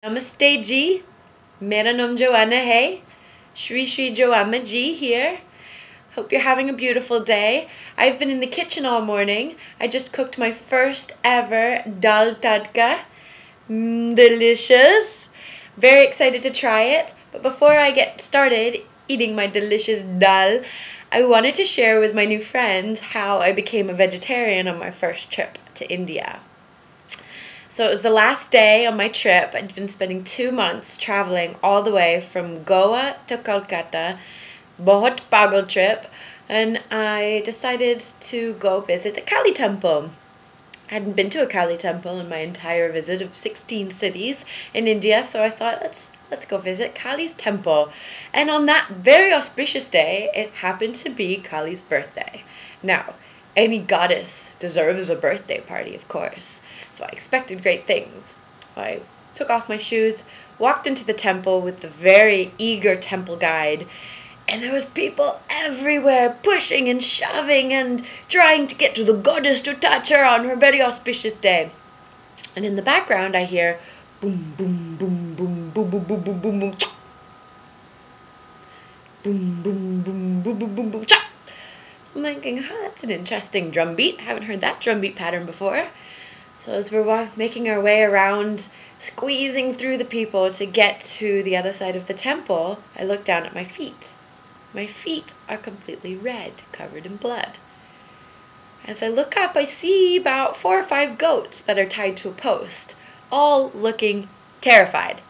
Namaste ji, mera naam Joanna hai, Shri Shri Joanna ji here. Hope you're having a beautiful day. I've been in the kitchen all morning. I just cooked my first ever Dhal Tadka. Delicious. Very excited to try it. But before I get started eating my delicious dal, I wanted to share with my new friends how I became a vegetarian on my first trip to India. So it was the last day on my trip. I'd been spending 2 months traveling all the way from Goa to Kolkata. Bahut pagal trip. And I decided to go visit a Kali temple. I hadn't been to a Kali temple in my entire visit of 16 cities in India, so I thought, let's go visit Kali's temple. And on that very auspicious day, it happened to be Kali's birthday. Now, any goddess deserves a birthday party, of course. So I expected great things. I took off my shoes, walked into the temple with the very eager temple guide, and there was people everywhere pushing and shoving and trying to get to the goddess to touch her on her very auspicious day. And in the background I hear boom, boom, boom, boom, boom, boom, boom, boom, boom, boom, cha. Boom, boom, boom, boom, boom, boom, boom, cha. I'm thinking, that's an interesting drum beat. I haven't heard that drum beat pattern before. So as we're making our way around, squeezing through the people to get to the other side of the temple, I look down at my feet. My feet are completely red, covered in blood. As I look up, I see about 4 or 5 goats that are tied to a post, all looking terrified.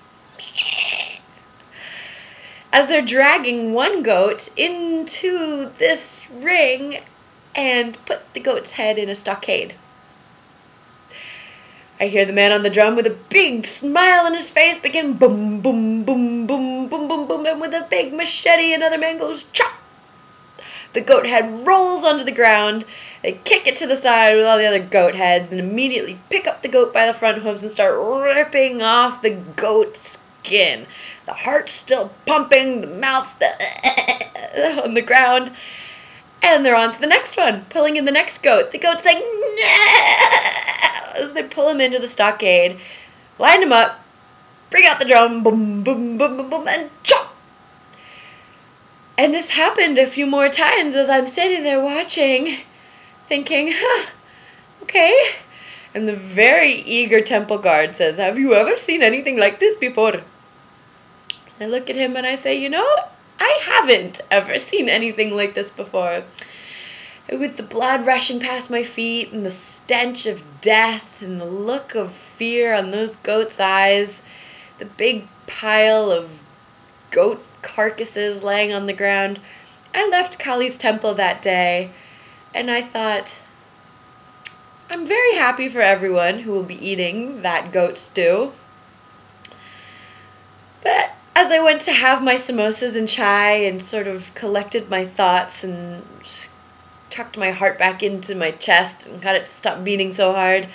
As they're dragging one goat into this ring and put the goat's head in a stockade. I hear the man on the drum with a big smile on his face begin boom, boom, boom, boom, boom, boom, boom, and with a big machete another man goes chop. The goat head rolls onto the ground. They kick it to the side with all the other goat heads and immediately pick up the goat by the front hooves and start ripping off the goat's skin. The heart's still pumping, the mouth's still on the ground. And they're on to the next one, pulling in the next goat. The goat's like, no! As they pull him into the stockade, line him up, bring out the drum, boom, boom, boom, boom, boom, and chop! And this happened a few more times as I'm sitting there watching, thinking, okay. And the very eager temple guard says, have you ever seen anything like this before? I look at him and I say, I haven't ever seen anything like this before. With the blood rushing past my feet and the stench of death and the look of fear on those goats' eyes, the big pile of goat carcasses laying on the ground, I left Kali's temple that day and I thought, I'm very happy for everyone who will be eating that goat stew. But as I went to have my samosas and chai and sort of collected my thoughts and just tucked my heart back into my chest and got it to stop beating so hard,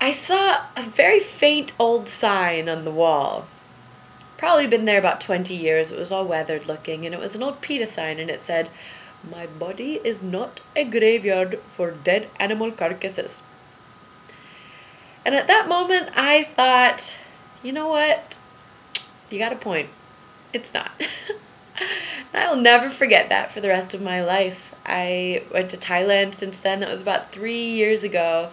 I saw a very faint old sign on the wall. Probably been there about 20 years. It was all weathered looking, and it was an old PETA sign, and it said, "My body is not a graveyard for dead animal carcasses." And at that moment I thought, you know what? You got a point. It's not. I'll never forget that for the rest of my life. I went to Thailand since then. That was about 3 years ago.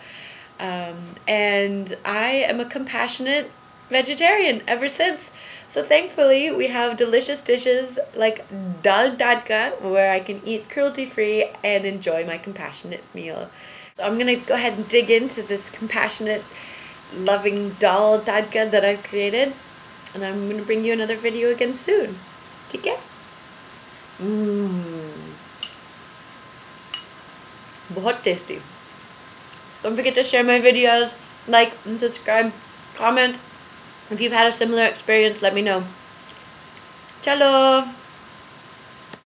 And I am a compassionate vegetarian ever since. So thankfully, we have delicious dishes like Dhal Tadka, where I can eat cruelty-free and enjoy my compassionate meal. So I'm going to go ahead and dig into this compassionate, loving Dhal Tadka that I've created. And I'm going to bring you another video again soon. Tikke? Bahut tasty. Don't forget to share my videos, like and subscribe, comment. If you've had a similar experience, let me know. Challo!